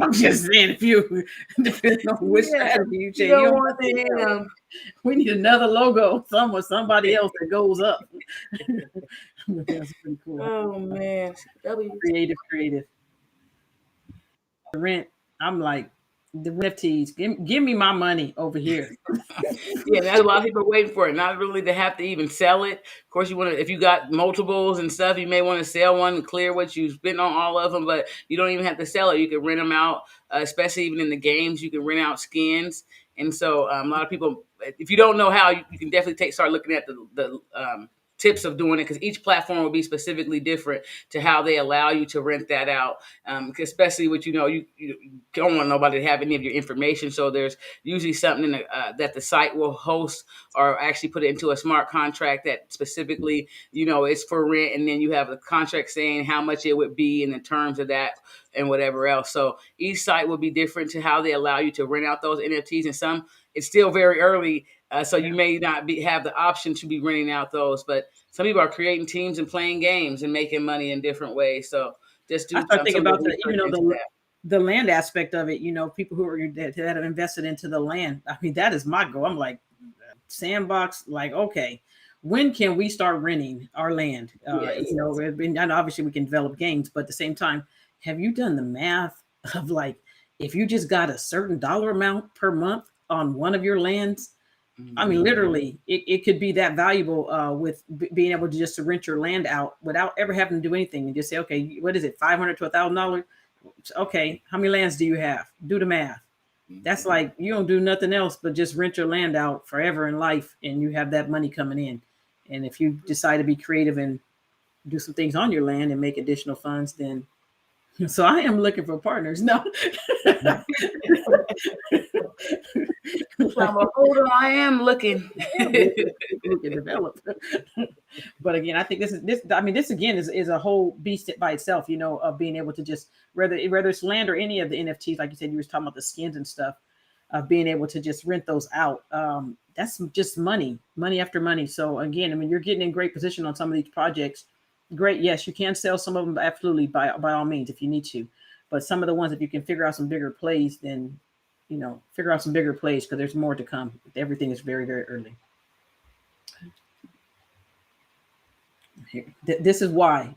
[SPEAKER 1] I'm just saying, if you depending on which strategy you change, you don't want the M. We need another logo, somebody else that goes up. That's pretty cool.
[SPEAKER 2] Oh man,
[SPEAKER 1] creative. The rent. I'm like, the NFTs. Give me my money over here.
[SPEAKER 2] Yeah, that's a lot of people are waiting for it. Not really to have to even sell it. Of course, you want to, if you got multiples and stuff, you may want to sell one and clear what you spent on all of them. But you don't even have to sell it. You can rent them out, especially even in the games. You can rent out skins. And so a lot of people, if you don't know how, you can definitely start looking at the tips of doing it, because each platform will be specifically different to how they allow you to rent that out. Especially with, you don't want nobody to have any of your information. So there's usually something that the site will host or actually put it into a smart contract that specifically, it's for rent. And then you have a contract saying how much it would be and the terms of that and whatever else. So each site will be different to how they allow you to rent out those NFTs. And some, it's still very early. So you may not have the option to be renting out those, but some people are creating teams and playing games and making money in different ways. So just do.
[SPEAKER 1] I start thinking about the land aspect of it. People who are that have invested into the land. I mean, that is my goal. I'm like, sandbox. Like, okay, when can we start renting our land?
[SPEAKER 2] Yes.
[SPEAKER 1] And obviously we can develop games, but at the same time, have you done the math of like, if you just got a certain dollar amount per month on one of your lands? I mean, literally, it could be that valuable with being able to just to rent your land out without ever having to do anything and just say, okay, what is it, $500 to $1,000? Okay, how many lands do you have? Do the math. That's like, you don't do nothing else but just rent your land out forever in life, and you have that money coming in. And if you decide to be creative and do some things on your land and make additional funds, then so I am looking for partners. No.
[SPEAKER 2] Hold on, I am looking.
[SPEAKER 1] Develop. But again, I think this again is a whole beast by itself, of being able to just whether it's land or any of the NFTs, like you said, you were talking about the skins and stuff, of being able to just rent those out. That's just money after money. So again, I mean, you're getting in great position on some of these projects. Great. Yes, you can sell some of them, absolutely, by all means, if you need to. But some of the ones, if you can figure out some bigger plays, then, figure out some bigger plays, because there's more to come. Everything is very, very early. Here. This is why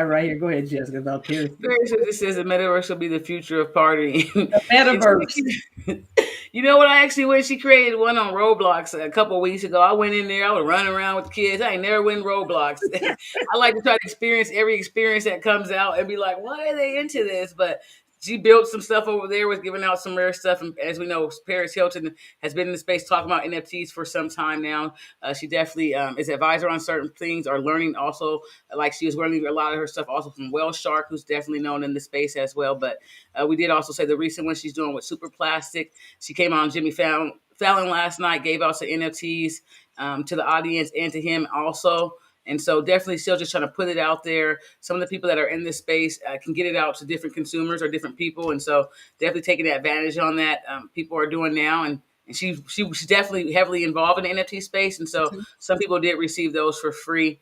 [SPEAKER 1] right here. Go ahead, Jessica, about here.
[SPEAKER 2] This says the metaverse will be the future of partying.
[SPEAKER 1] The metaverse.
[SPEAKER 2] You know what? I actually went. She created one on Roblox a couple of weeks ago. I went in there. I was running around with the kids. I ain't never went Roblox. I like to try to experience every experience that comes out and be like, why are they into this? But she built some stuff over there, was giving out some rare stuff. And as we know, Paris Hilton has been in the space talking about NFTs for some time now. She definitely is an advisor on certain things, or learning also. Like, she was learning a lot of her stuff also from Whale Shark, who's definitely known in the space as well. But we did also say the recent one she's doing with Super Plastic. She came on Jimmy Fallon last night, gave out some NFTs to the audience and to him also. And so definitely still just trying to put it out there. Some of the people that are in this space can get it out to different consumers or different people. And so definitely taking advantage on that. People are doing now. And she's definitely heavily involved in the NFT space. And so some people did receive those for free.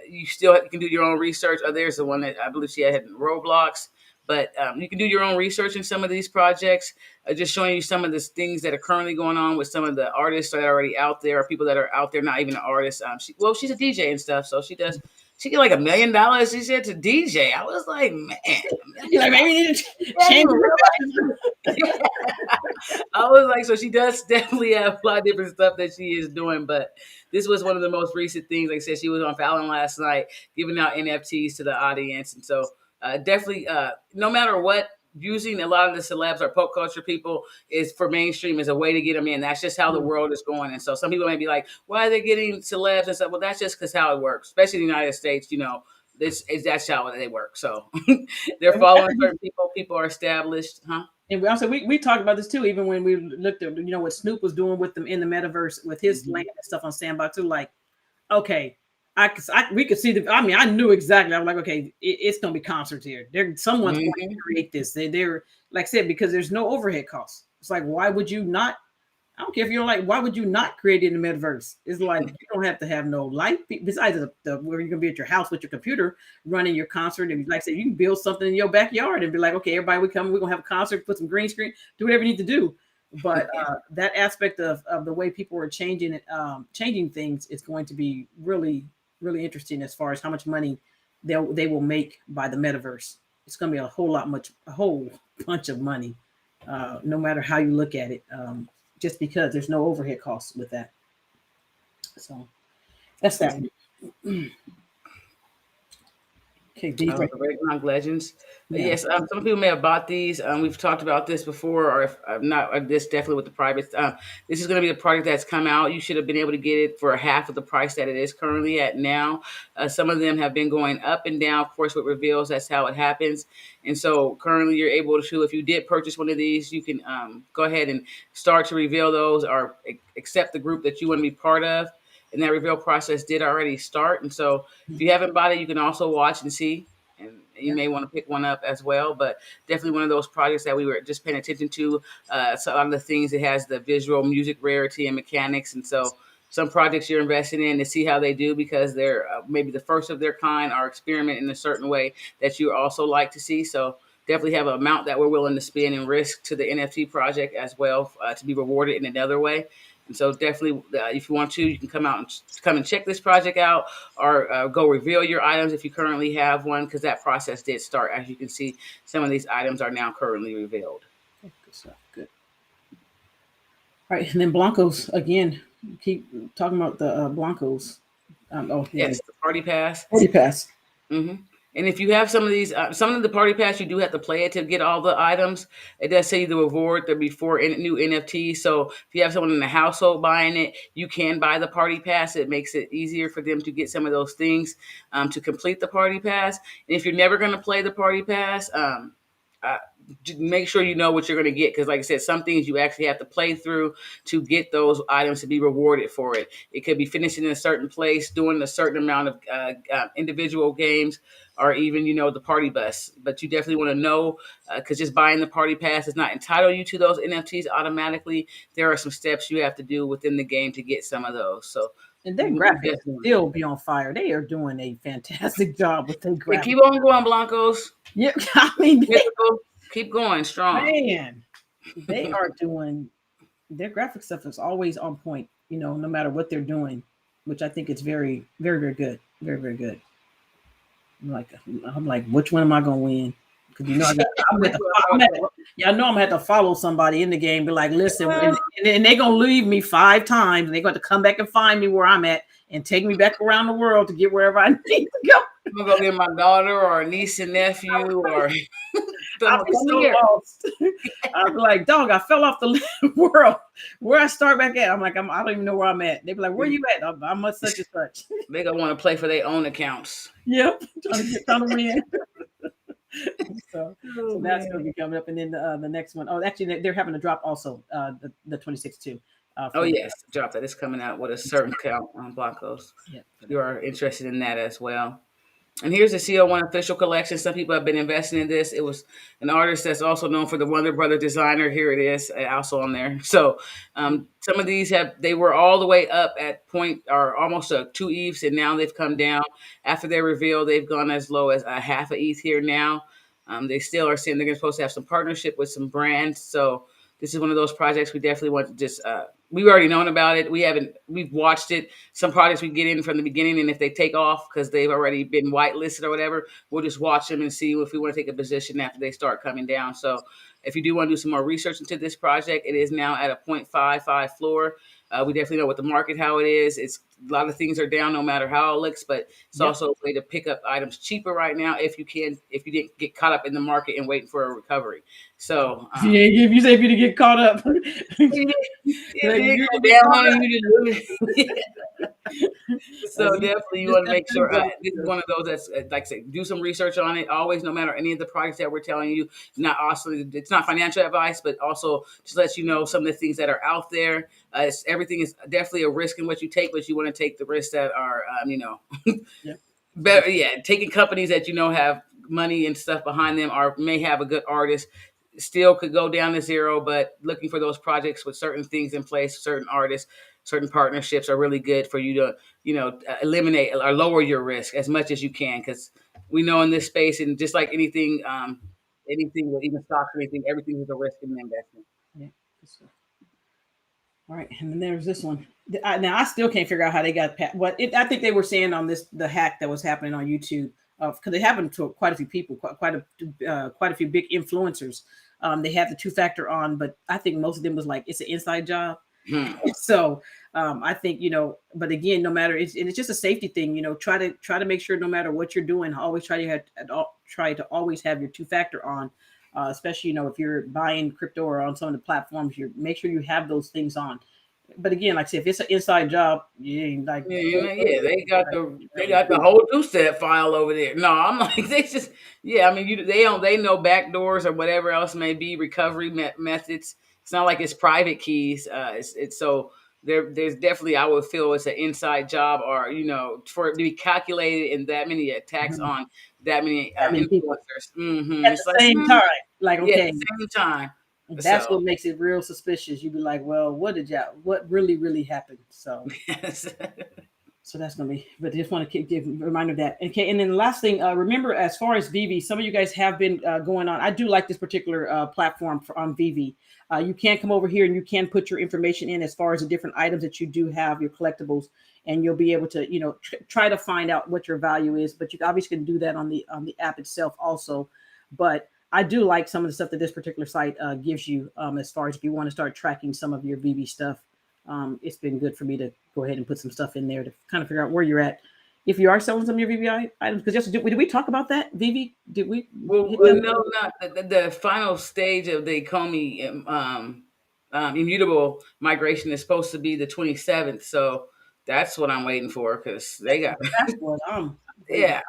[SPEAKER 2] You can do your own research. There's the one that I believe she had in Roblox. But you can do your own research in some of these projects. Just showing you some of the things that are currently going on with some of the artists that are already out there, or people that are out there, not even an artist. She's a DJ and stuff, so she get like $1 million. She said to DJ. I was like, man,
[SPEAKER 1] You're like, maybe you need to change the profession.
[SPEAKER 2] I was like, so she does definitely have a lot of different stuff that she is doing, but this was one of the most recent things. Like I said, she was on Fallon last night giving out NFTs to the audience, and so definitely, no matter what, using a lot of the celebs or pop culture people is for mainstream is a way to get them in. That's just how the world is going, and so some people may be like, why are they getting celebs and stuff? Well, that's just because how it works, especially in the United States. That's how they work. So they're following certain people. People are established, huh?
[SPEAKER 1] And we also we talked about this too, even when we looked at what Snoop was doing with them in the metaverse with his land and stuff on Sandbox too. Like, okay, we could see I mean, I knew exactly. I was like, okay, it's gonna be concerts here. Someone's going to create this. They're like I said, because there's no overhead costs. It's like, why would you not? I don't care if you don't like. Why would you not create it in the metaverse? It's like you don't have to have no light besides where you're gonna be at your house with your computer running your concert. And like I said, you can build something in your backyard and be like, okay, everybody, we come, we're gonna have a concert, put some green screen, do whatever you need to do. But that aspect of the way people are changing things is going to be really, really interesting as far as how much money they will make by the metaverse. It's gonna be a whole bunch of money, no matter how you look at it. Just because there's no overhead costs with that. So that's that. Okay,
[SPEAKER 2] Legends. Yeah. Yes, some people may have bought these. We've talked about this before, or if not, or this definitely with the privates. This is going to be a product that's come out. You should have been able to get it for half of the price that it is currently at now. Some of them have been going up and down. Of course, with reveals, that's how it happens. And so currently you're able to, if you did purchase one of these, you can go ahead and start to reveal those or accept the group that you want to be part of. And that reveal process did already start. And so if you haven't bought it, you can also watch and see. And you may want to pick one up as well. But definitely one of those projects that we were just paying attention to. So a lot of the things, it has the visual music rarity and mechanics. And so some projects you're investing in to see how they do because they're maybe the first of their kind or experiment in a certain way that you also like to see. So definitely have an amount that we're willing to spend and risk to the NFT project as well to be rewarded in another way. And so definitely, if you want to, you can come and check this project out or go reveal your items if you currently have one, because that process did start. As you can see, some of these items are now currently revealed.
[SPEAKER 1] Okay, good stuff. Good. All right, and then Blancos again. Keep talking about the Blancos.
[SPEAKER 2] Yes, the Party Pass.
[SPEAKER 1] Party Pass.
[SPEAKER 2] Mm-hmm. And if you have some of these, some of the Party Pass, you do have to play it to get all the items. It does say the reward there before new NFTs. So if you have someone in the household buying it, you can buy the Party Pass. It makes it easier for them to get some of those things to complete the Party Pass. And if you're never going to play the Party Pass, make sure you know what you're going to get, because like I said, some things you actually have to play through to get those items to be rewarded for it. It could be finishing in a certain place, doing a certain amount of individual games, or even the party bus. But you definitely want to know, because just buying the Party Pass does not entitle you to those NFTs automatically. There are some steps you have to do within the game to get some of those. So
[SPEAKER 1] and their graphics still be on fire. They are doing a fantastic job with their graphics.
[SPEAKER 2] Keep on going, Blancos.
[SPEAKER 1] Yeah, I mean,
[SPEAKER 2] keep going strong.
[SPEAKER 1] Man, they are doing their graphic stuff is always on point, no matter what they're doing, which I think is very, very, very good. Very, very good. I'm like, which one am I gonna win? Because I'm gonna have to follow somebody in the game, be like, listen, and they're gonna leave me 5 times, and they're going to come back and find me where I'm at and take me back around the world to get wherever I need to go.
[SPEAKER 2] I'm gonna go get my daughter or niece and nephew or
[SPEAKER 1] I'll be so lost. I'll be like, dog, I fell off the world. Where I start back at? I'm like, I don't even know where I'm at. They be like, where you at? I'm at such and such.
[SPEAKER 2] They gonna want to play for their own accounts.
[SPEAKER 1] Yep, trying to win. So that's going to be coming up, and then the next one. Oh, actually, they're having a drop also. The 26 too.
[SPEAKER 2] Yes, the drop that is coming out with a certain count on Blancos. Yeah, if you are interested in that as well. And here's the C01 official collection. Some people have been investing in this. It was an artist that's also known for the Wonder Brother designer. Here it is, also on there. So some of these they were all the way up at point or almost 2 ETHs, and now they've come down. After their reveal, they've gone as low as a half a ETH here now. They still are saying they're supposed to have some partnership with some brands. So this is one of those projects we definitely want to just. We've already known about it. We've watched it. Some projects we get in from the beginning, and if they take off because they've already been whitelisted or whatever, we'll just watch them and see if we want to take a position after they start coming down. So if you do want to do some more research into this project, it is now at a 0.55 floor. We definitely know what the market, how it is. It's a lot of things are down no matter how it looks, but it's also a way to pick up items cheaper right now if you didn't get caught up in the market and waiting for a recovery. So
[SPEAKER 1] if you say if you didn't get caught up,
[SPEAKER 2] so definitely you want to make sure this is one of those that's like I say, do some research on it. Always, no matter any of the products that we're telling you, it's not financial advice, but also just lets you know some of the things that are out there. Everything is definitely a risk in what you take, but you want to take the risks that are, better. Yeah, taking companies that have money and stuff behind them may have a good artist. Still could go down to zero, but looking for those projects with certain things in place, certain artists, certain partnerships are really good for you to, eliminate or lower your risk as much as you can. Because we know in this space, and just like anything with even stocks or anything, everything is a risk in the investment.
[SPEAKER 1] Yeah. All right, and then there's this one. Now I still can't figure out how they got I think they were saying on the hack that was happening on YouTube, because it happened to quite a few people, quite a few big influencers. They have the two-factor on, but I think most of them was like it's an inside job. So I think but again, no matter it's just a safety thing. Try to make sure no matter what you're doing, always try to always have your two-factor on. Especially if you're buying crypto or on some of the platforms, make sure you have those things on. But again, like I said, if it's an inside job, they got
[SPEAKER 2] the whole two-step file over there. No, I'm like they just they know back doors or whatever else may be recovery methods. It's not like it's private keys. It's so there's definitely, I would feel it's an inside job, or for it to be calculated in that many attacks on that many influencers
[SPEAKER 1] at the same time. Like, okay,
[SPEAKER 2] at the same time.
[SPEAKER 1] That's what makes it real suspicious. You'd be like, well, what really happened? So, so that's gonna be. But just want to give a reminder of that. Okay, and then the last thing, remember, as far as VV, some of you guys have been going on. I do like this particular platform on VV. You can come over here and you can put your information in as far as the different items that you do have, your collectibles, and you'll be able to, try to find out what your value is. But you obviously can do that on the app itself also. But I do like some of the stuff that this particular site gives you as far as if you want to start tracking some of your VV stuff. It's been good for me to go ahead and put some stuff in there to kind of figure out where you're at. If you are selling some of your VV items, because did we talk about that, VV? Did we?
[SPEAKER 2] Well, no, not the final stage of the Comey immutable migration is supposed to be the 27th. So that's what I'm waiting for, because they got.
[SPEAKER 1] That's what I'm.
[SPEAKER 2] Yeah.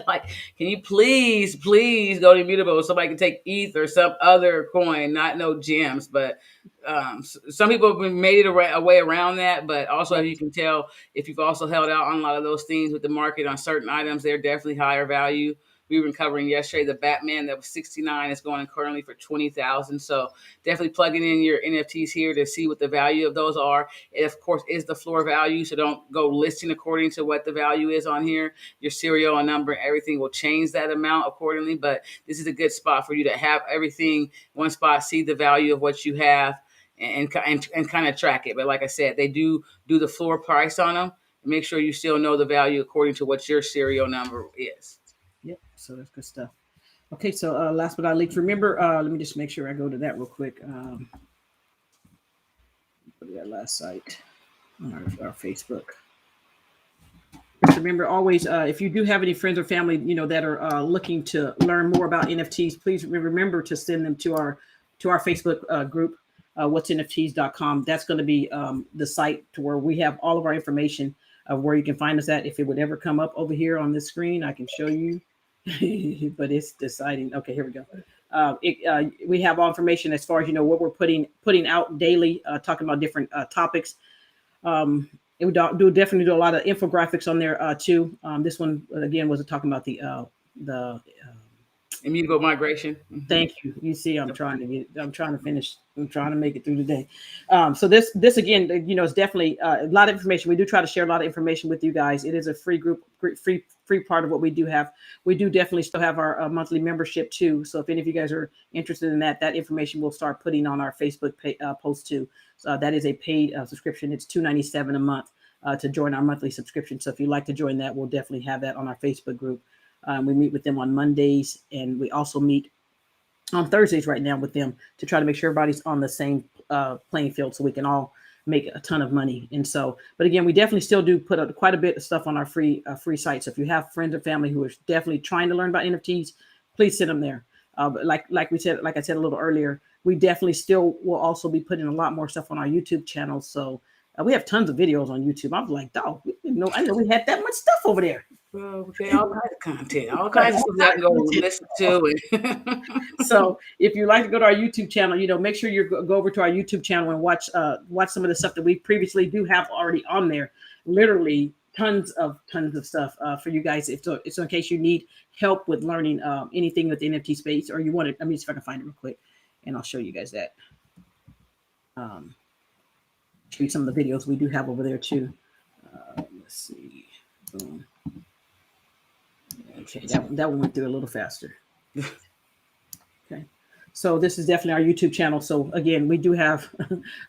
[SPEAKER 2] Like, can you please go to immutable so somebody can take ETH or some other coin, not no gems, but some people have made it a way around that. But also, you can tell if you've also held out on a lot of those things with the market on certain items, they're definitely higher value. We were covering yesterday the Batman that was 69 is going currently for 20,000. So definitely plugging in your NFTs here to see what the value of those are. It, of course, is the floor value. So don't go listing according to what the value is on here. Your serial and number, everything will change that amount accordingly. But this is a good spot for you to have everything one spot, see the value of what you have, and kind of track it. But like I said, they do the floor price on them. Make sure you still know the value according to what your serial number is.
[SPEAKER 1] Yep. So that's good stuff. Okay. So last but not least, remember, let me just make sure I go to that real quick. Put that last site on our Facebook. Remember, always, if you do have any friends or family, that are looking to learn more about NFTs, please remember to send them to our Facebook group, whatsnfts.com. That's going to be the site to where we have all of our information of where you can find us at. If it would ever come up over here on this screen, I can show you. But it's deciding. Okay, here we go. We have all information as far as what we're putting out daily, talking about different topics. It would definitely do a lot of infographics on there too. This one again was talking about the
[SPEAKER 2] immutable migration.
[SPEAKER 1] Thank you. You see, I'm trying to finish. I'm trying to make it through the day. So this again, is definitely a lot of information. We do try to share a lot of information with you guys. It is a free group, free free part of what we do have. We do definitely still have our monthly membership too. So if any of you guys are interested in that, that information we'll start putting on our Facebook post too. So that is a paid subscription. It's $2.97 a month to join our monthly subscription. So if you'd like to join that, we'll definitely have that on our Facebook group. We meet with them on Mondays, and we also meet on Thursdays right now with them to try to make sure everybody's on the same playing field so we can all make a ton of money. And so, but again, we definitely still do put up quite a bit of stuff on our free site. So if you have friends and family who are definitely trying to learn about NFTs, please send them there. But like I said a little earlier, we definitely still will also be putting a lot more stuff on our YouTube channel. So we have tons of videos on YouTube. I'm like, dog, I know we had that much stuff over there.
[SPEAKER 2] Well, we got all kinds of content, all kinds of stuff I can go listen to.
[SPEAKER 1] So if you like to go to our YouTube channel, make sure you go over to our YouTube channel and watch some of the stuff that we previously do have already on there. Literally tons of stuff for you guys. It's in case you need help with learning anything with the NFT space, or you want it. Let me see if I can find it real quick, and I'll show you guys that. Show you some of the videos we do have over there too. Let's see. Boom. Okay, that one went through a little faster. Okay, so this is definitely our YouTube channel. So again, we do have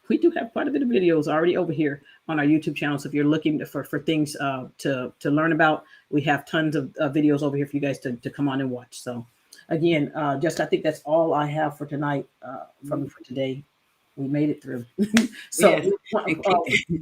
[SPEAKER 1] quite a bit of videos already over here on our YouTube channel. So if you're looking for things to learn about, we have tons of videos over here for you guys to come on and watch. So again, I think that's all I have for tonight for today. We made it through. So.
[SPEAKER 2] Yeah.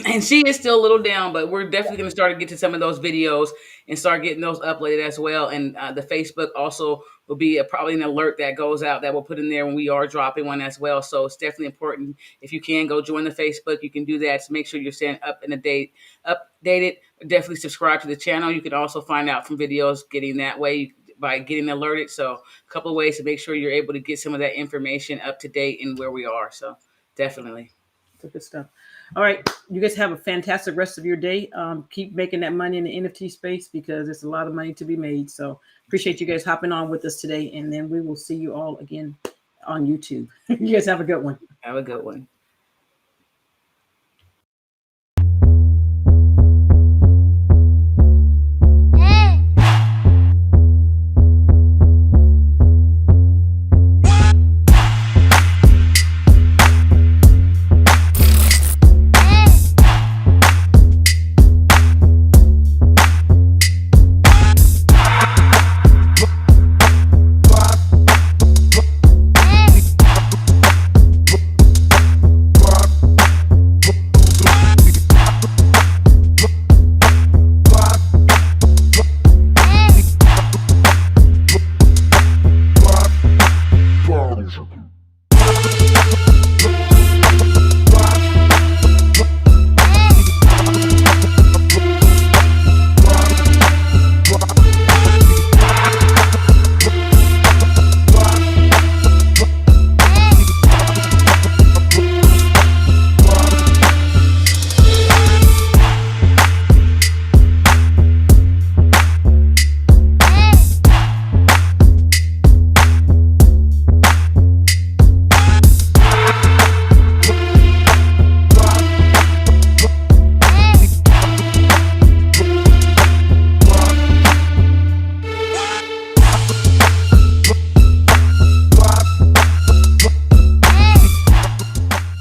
[SPEAKER 2] And she is still a little down, but we're definitely going to start to get to some of those videos and start getting those uploaded as well. And the Facebook also will be probably an alert that goes out that we'll put in there when we are dropping one as well. So it's definitely important. If you can go join the Facebook, you can do that to make sure you're staying updated. Definitely subscribe to the channel. You can also find out from videos getting that way by getting alerted. So a couple of ways to make sure you're able to get some of that information up to date and where we are. So definitely.
[SPEAKER 1] Good stuff. All right, you guys have a fantastic rest of your day. Keep making that money in the NFT space because it's a lot of money to be made. So appreciate you guys hopping on with us today, and then we will see you all again on YouTube. You guys have a good one.
[SPEAKER 2] Have a good one.